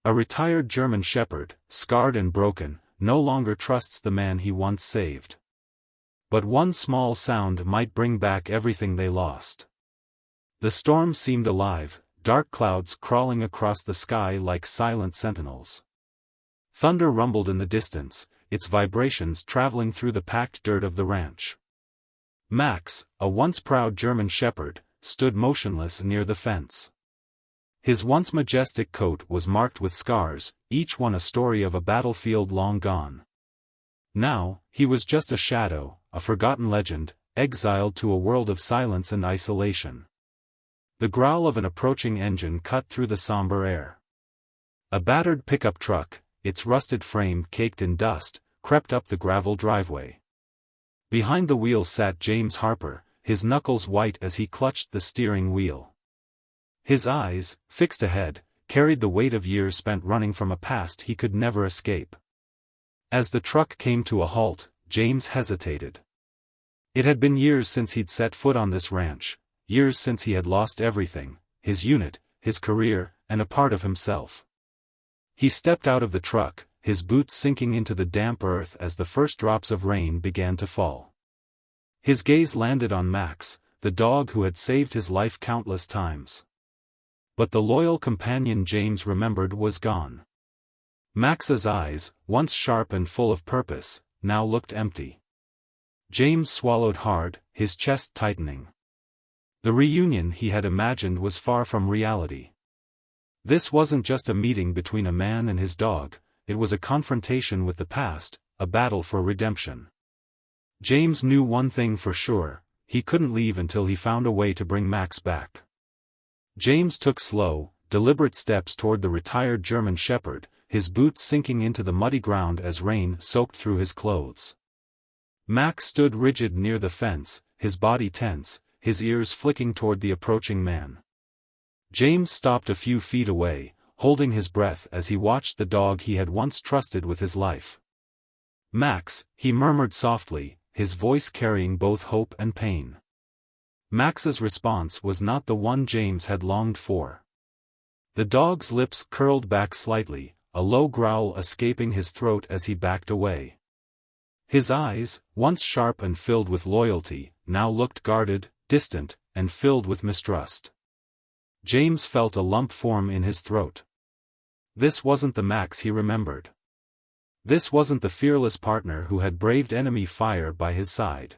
A retired German shepherd, scarred and broken, no longer trusts the man he once saved. But one small sound might bring back everything they lost. The storm seemed alive, dark clouds crawling across the sky like silent sentinels. Thunder rumbled in the distance, its vibrations traveling through the packed dirt of the ranch. Max, a once proud German shepherd, stood motionless near the fence. His once majestic coat was marked with scars, each one a story of a battlefield long gone. Now, he was just a shadow, a forgotten legend, exiled to a world of silence and isolation. The growl of an approaching engine cut through the somber air. A battered pickup truck, its rusted frame caked in dust, crept up the gravel driveway. Behind the wheel sat James Harper, his knuckles white as he clutched the steering wheel. His eyes, fixed ahead, carried the weight of years spent running from a past he could never escape. As the truck came to a halt, James hesitated. It had been years since he'd set foot on this ranch, years since he had lost everything, his unit, his career, and a part of himself. He stepped out of the truck, his boots sinking into the damp earth as the first drops of rain began to fall. His gaze landed on Max, the dog who had saved his life countless times. But the loyal companion James remembered was gone. Max's eyes, once sharp and full of purpose, now looked empty. James swallowed hard, his chest tightening. The reunion he had imagined was far from reality. This wasn't just a meeting between a man and his dog, it was a confrontation with the past, a battle for redemption. James knew one thing for sure, he couldn't leave until he found a way to bring Max back. James took slow, deliberate steps toward the retired German shepherd, his boots sinking into the muddy ground as rain soaked through his clothes. Max stood rigid near the fence, his body tense, his ears flicking toward the approaching man. James stopped a few feet away, holding his breath as he watched the dog he had once trusted with his life. "Max," he murmured softly, his voice carrying both hope and pain. Max's response was not the one James had longed for. The dog's lips curled back slightly, a low growl escaping his throat as he backed away. His eyes, once sharp and filled with loyalty, now looked guarded, distant, and filled with mistrust. James felt a lump form in his throat. This wasn't the Max he remembered. This wasn't the fearless partner who had braved enemy fire by his side.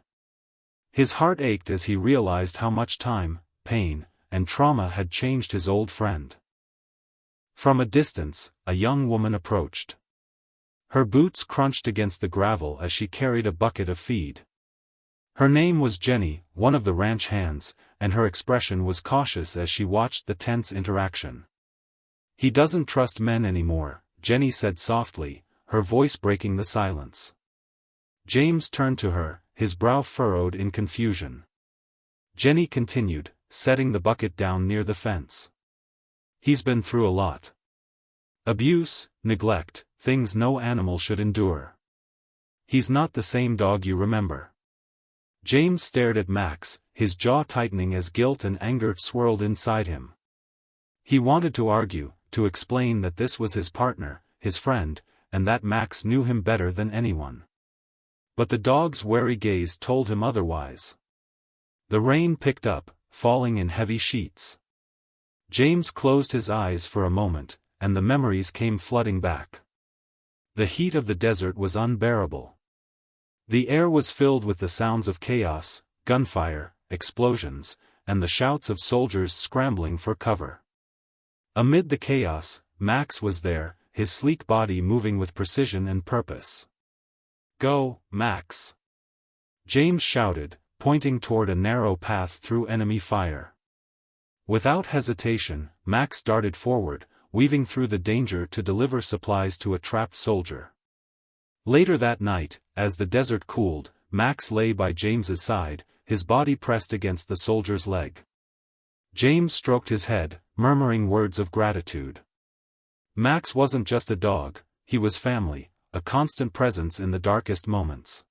His heart ached as he realized how much time, pain, and trauma had changed his old friend. From a distance, a young woman approached. Her boots crunched against the gravel as she carried a bucket of feed. Her name was Jenny, one of the ranch hands, and her expression was cautious as she watched the tense interaction. "He doesn't trust men anymore," Jenny said softly, her voice breaking the silence. James turned to her, his brow furrowed in confusion. Jenny continued, setting the bucket down near the fence. "He's been through a lot. Abuse, neglect, things no animal should endure. He's not the same dog you remember." James stared at Max, his jaw tightening as guilt and anger swirled inside him. He wanted to argue, to explain that this was his partner, his friend, and that Max knew him better than anyone. But the dog's wary gaze told him otherwise. The rain picked up, falling in heavy sheets. James closed his eyes for a moment, and the memories came flooding back. The heat of the desert was unbearable. The air was filled with the sounds of chaos, gunfire, explosions, and the shouts of soldiers scrambling for cover. Amid the chaos, Max was there, his sleek body moving with precision and purpose. "Go, Max!" James shouted, pointing toward a narrow path through enemy fire. Without hesitation, Max darted forward, weaving through the danger to deliver supplies to a trapped soldier. Later that night, as the desert cooled, Max lay by James's side, his body pressed against the soldier's leg. James stroked his head, murmuring words of gratitude. Max wasn't just a dog, he was family, a constant presence in the darkest moments.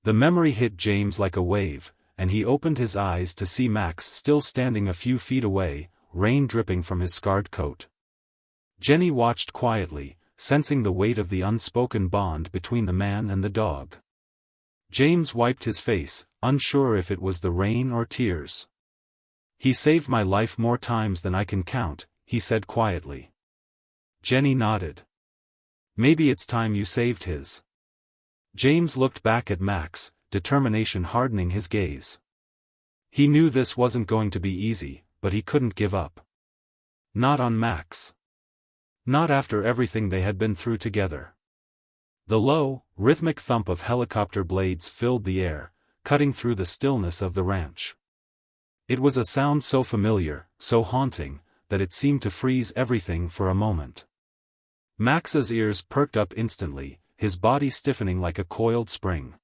The memory hit James like a wave, and he opened his eyes to see Max still standing a few feet away, rain dripping from his scarred coat. Jenny watched quietly, sensing the weight of the unspoken bond between the man and the dog. James wiped his face, unsure if it was the rain or tears. "He saved my life more times than I can count," he said quietly. Jenny nodded. "Maybe it's time you saved his." James looked back at Max, determination hardening his gaze. He knew this wasn't going to be easy, but he couldn't give up. Not on Max. Not after everything they had been through together. The low, rhythmic thump of helicopter blades filled the air, cutting through the stillness of the ranch. It was a sound so familiar, so haunting, that it seemed to freeze everything for a moment. Max's ears perked up instantly, his body stiffening like a coiled spring.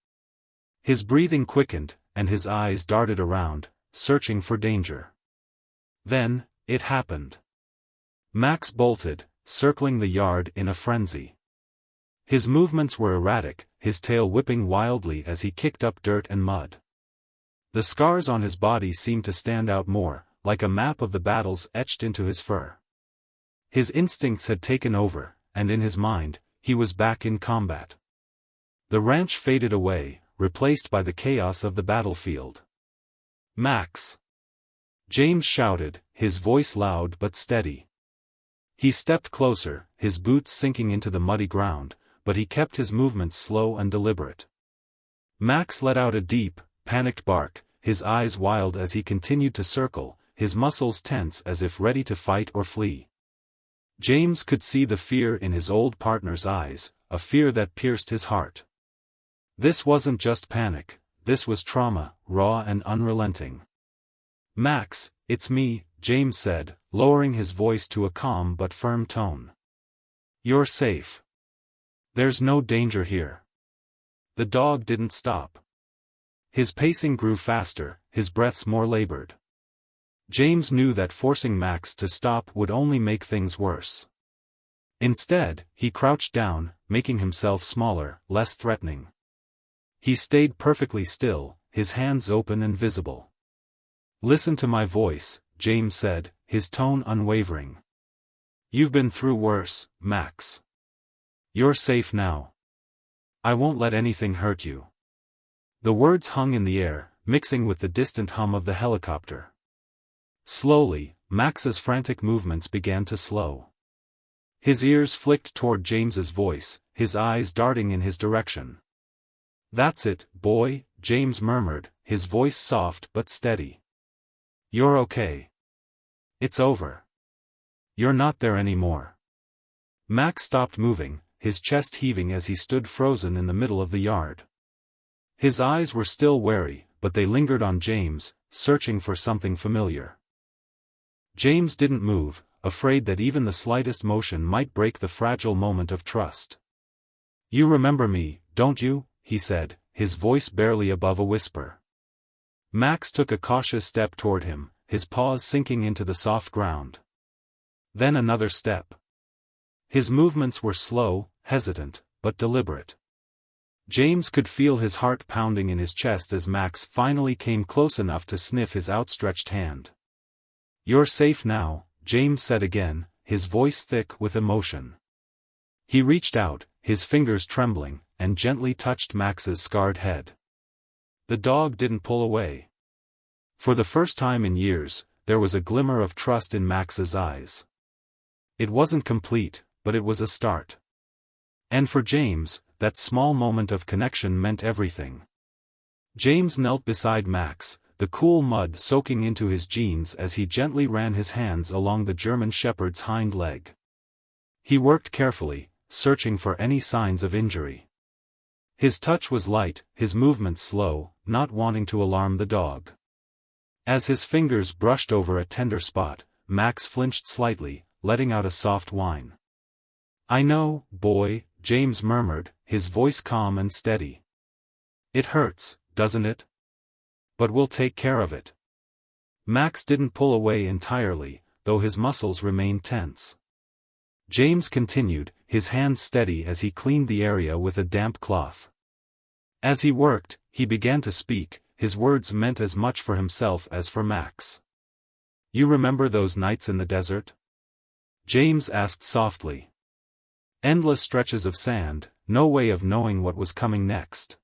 His breathing quickened, and his eyes darted around, searching for danger. Then, it happened. Max bolted, circling the yard in a frenzy. His movements were erratic, his tail whipping wildly as he kicked up dirt and mud. The scars on his body seemed to stand out more, like a map of the battles etched into his fur. His instincts had taken over, and in his mind, he was back in combat. The ranch faded away, replaced by the chaos of the battlefield. "Max!" James shouted, his voice loud but steady. He stepped closer, his boots sinking into the muddy ground, but he kept his movements slow and deliberate. Max let out a deep, panicked bark, his eyes wild as he continued to circle, his muscles tense as if ready to fight or flee. James could see the fear in his old partner's eyes, a fear that pierced his heart. This wasn't just panic, this was trauma, raw and unrelenting. "Max, it's me," James said, lowering his voice to a calm but firm tone. "You're safe. There's no danger here." The dog didn't stop. His pacing grew faster, his breaths more labored. James knew that forcing Max to stop would only make things worse. Instead, he crouched down, making himself smaller, less threatening. He stayed perfectly still, his hands open and visible. "Listen to my voice," James said, his tone unwavering. "You've been through worse, Max. You're safe now. I won't let anything hurt you." The words hung in the air, mixing with the distant hum of the helicopter. Slowly, Max's frantic movements began to slow. His ears flicked toward James's voice, his eyes darting in his direction. "That's it, boy," James murmured, his voice soft but steady. "You're okay. It's over. You're not there anymore." Max stopped moving, his chest heaving as he stood frozen in the middle of the yard. His eyes were still wary, but they lingered on James, searching for something familiar. James didn't move, afraid that even the slightest motion might break the fragile moment of trust. "You remember me, don't you?" he said, his voice barely above a whisper. Max took a cautious step toward him, his paws sinking into the soft ground. Then another step. His movements were slow, hesitant, but deliberate. James could feel his heart pounding in his chest as Max finally came close enough to sniff his outstretched hand. "You're safe now," James said again, his voice thick with emotion. He reached out, his fingers trembling, and gently touched Max's scarred head. The dog didn't pull away. For the first time in years, there was a glimmer of trust in Max's eyes. It wasn't complete, but it was a start. And for James, that small moment of connection meant everything. James knelt beside Max, the cool mud soaking into his jeans as he gently ran his hands along the German shepherd's hind leg. He worked carefully, searching for any signs of injury. His touch was light, his movements slow, not wanting to alarm the dog. As his fingers brushed over a tender spot, Max flinched slightly, letting out a soft whine. "I know, boy," James murmured, his voice calm and steady. "It hurts, doesn't it? But we'll take care of it." Max didn't pull away entirely, though his muscles remained tense. James continued, his hands steady as he cleaned the area with a damp cloth. As he worked, he began to speak, his words meant as much for himself as for Max. "You remember those nights in the desert? James asked softly. Endless stretches of sand, no way of knowing what was coming next.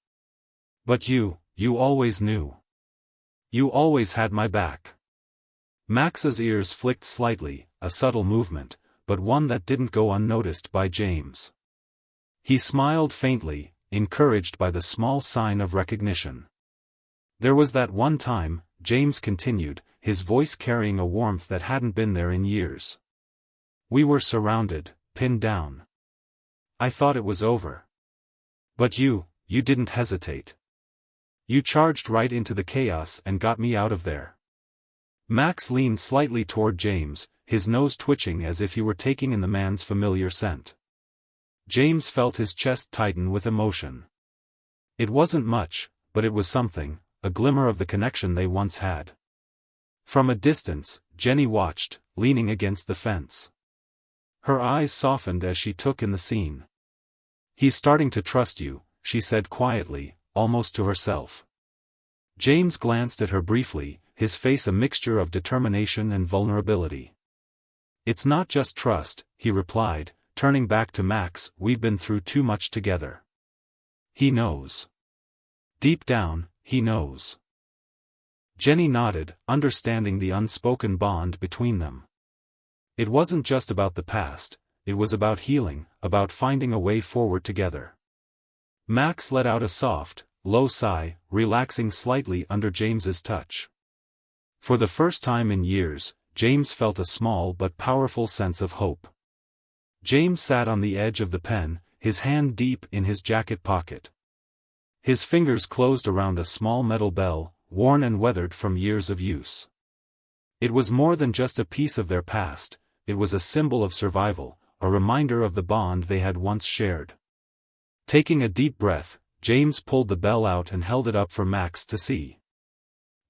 But you always knew. You always had my back. Max's ears flicked slightly, a subtle movement, but one that didn't go unnoticed by James. He smiled faintly, encouraged by the small sign of recognition. There was that one time, James continued, his voice carrying a warmth that hadn't been there in years. We were surrounded, pinned down. I thought it was over. But you didn't hesitate. You charged right into the chaos and got me out of there. Max leaned slightly toward James, his nose twitching as if he were taking in the man's familiar scent. James felt his chest tighten with emotion. It wasn't much, but it was something, a glimmer of the connection they once had. From a distance, Jenny watched, leaning against the fence. Her eyes softened as she took in the scene. He's starting to trust you, she said quietly, almost to herself. James glanced at her briefly, his face a mixture of determination and vulnerability. It's not just trust, he replied, turning back to Max. We've been through too much together. He knows. Deep down, he knows. Jenny nodded, understanding the unspoken bond between them. It wasn't just about the past, it was about healing, about finding a way forward together. Max let out a soft, low sigh, relaxing slightly under James's touch. For the first time in years, James felt a small but powerful sense of hope. James sat on the edge of the pen, his hand deep in his jacket pocket. His fingers closed around a small metal bell, worn and weathered from years of use. It was more than just a piece of their past, it was a symbol of survival, a reminder of the bond they had once shared. Taking a deep breath, James pulled the bell out and held it up for Max to see.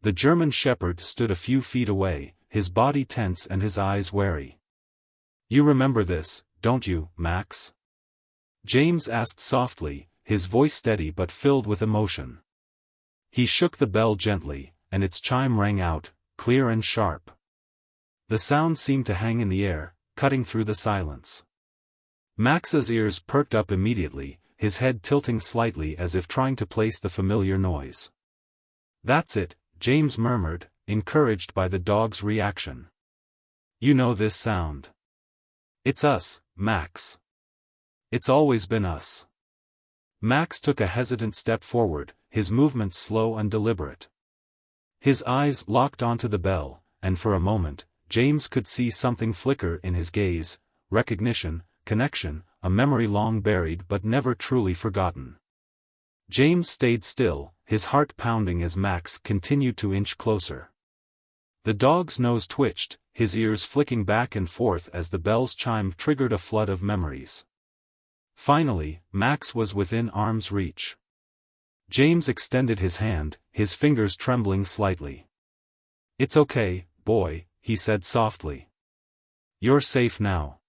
The German shepherd stood a few feet away, his body tense and his eyes wary. You remember this, don't you, Max? James asked softly, his voice steady but filled with emotion. He shook the bell gently, and its chime rang out, clear and sharp. The sound seemed to hang in the air, cutting through the silence. Max's ears perked up immediately, his head tilting slightly as if trying to place the familiar noise. That's it, James murmured, encouraged by the dog's reaction. You know this sound. It's us, Max. It's always been us. Max took a hesitant step forward, his movements slow and deliberate. His eyes locked onto the bell, and for a moment, James could see something flicker in his gaze, recognition, connection, a memory long buried but never truly forgotten. James stayed still, his heart pounding as Max continued to inch closer. The dog's nose twitched, his ears flicking back and forth as the bell's chime triggered a flood of memories. Finally, Max was within arm's reach. James extended his hand, his fingers trembling slightly. It's okay, boy, he said softly. You're safe now.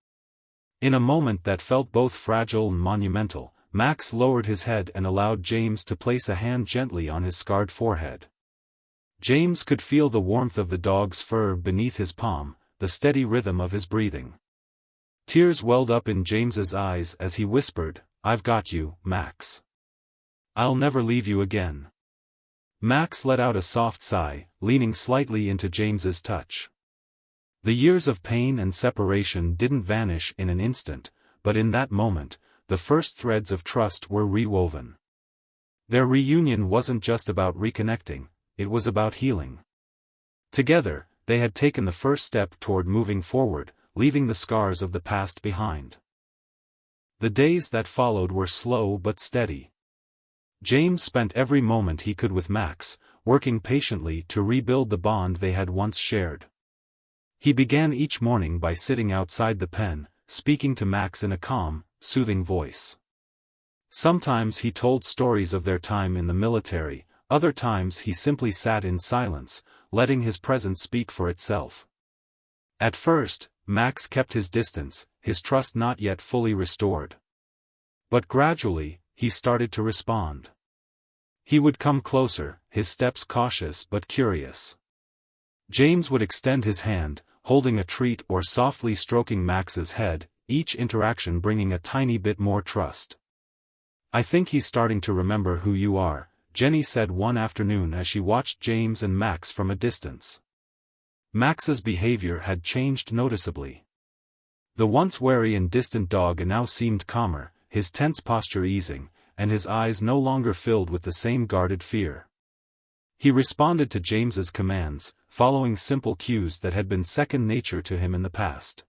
In a moment that felt both fragile and monumental, Max lowered his head and allowed James to place a hand gently on his scarred forehead. James could feel the warmth of the dog's fur beneath his palm, the steady rhythm of his breathing. Tears welled up in James's eyes as he whispered, I've got you, Max. I'll never leave you again. Max let out a soft sigh, leaning slightly into James's touch. The years of pain and separation didn't vanish in an instant, but in that moment, the first threads of trust were rewoven. Their reunion wasn't just about reconnecting, it was about healing. Together, they had taken the first step toward moving forward, leaving the scars of the past behind. The days that followed were slow but steady. James spent every moment he could with Max, working patiently to rebuild the bond they had once shared. He began each morning by sitting outside the pen, speaking to Max in a calm, soothing voice. Sometimes he told stories of their time in the military, other times he simply sat in silence, letting his presence speak for itself. At first, Max kept his distance, his trust not yet fully restored. But gradually, he started to respond. He would come closer, his steps cautious but curious. James would extend his hand, holding a treat or softly stroking Max's head, each interaction bringing a tiny bit more trust. "I think he's starting to remember who you are," Jenny said one afternoon as she watched James and Max from a distance. Max's behavior had changed noticeably. The once wary and distant dog now seemed calmer, his tense posture easing, and his eyes no longer filled with the same guarded fear. He responded to James's commands, following simple cues that had been second nature to him in the past.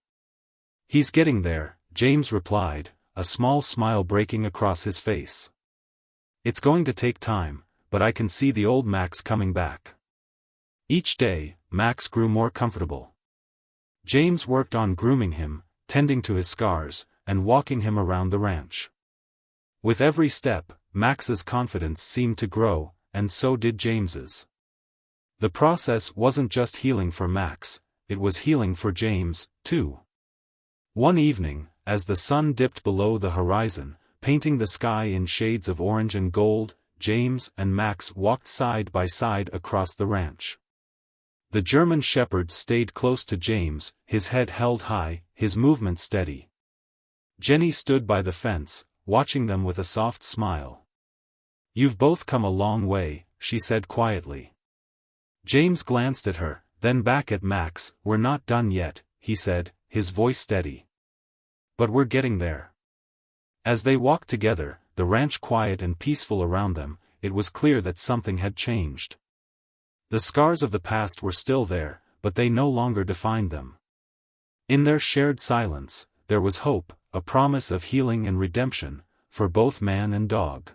"He's getting there," James replied, a small smile breaking across his face. "It's going to take time, but I can see the old Max coming back." Each day, Max grew more comfortable. James worked on grooming him, tending to his scars, and walking him around the ranch. With every step, Max's confidence seemed to grow, and so did James's. The process wasn't just healing for Max, it was healing for James, too. One evening, as the sun dipped below the horizon, painting the sky in shades of orange and gold, James and Max walked side by side across the ranch. The German shepherd stayed close to James, his head held high, his movement steady. Jenny stood by the fence, watching them with a soft smile. "You've both come a long way," she said quietly. James glanced at her, then back at Max. "We're not done yet," he said, his voice steady. "But we're getting there." As they walked together, the ranch quiet and peaceful around them, it was clear that something had changed. The scars of the past were still there, but they no longer defined them. In their shared silence, there was hope, a promise of healing and redemption, for both man and dog.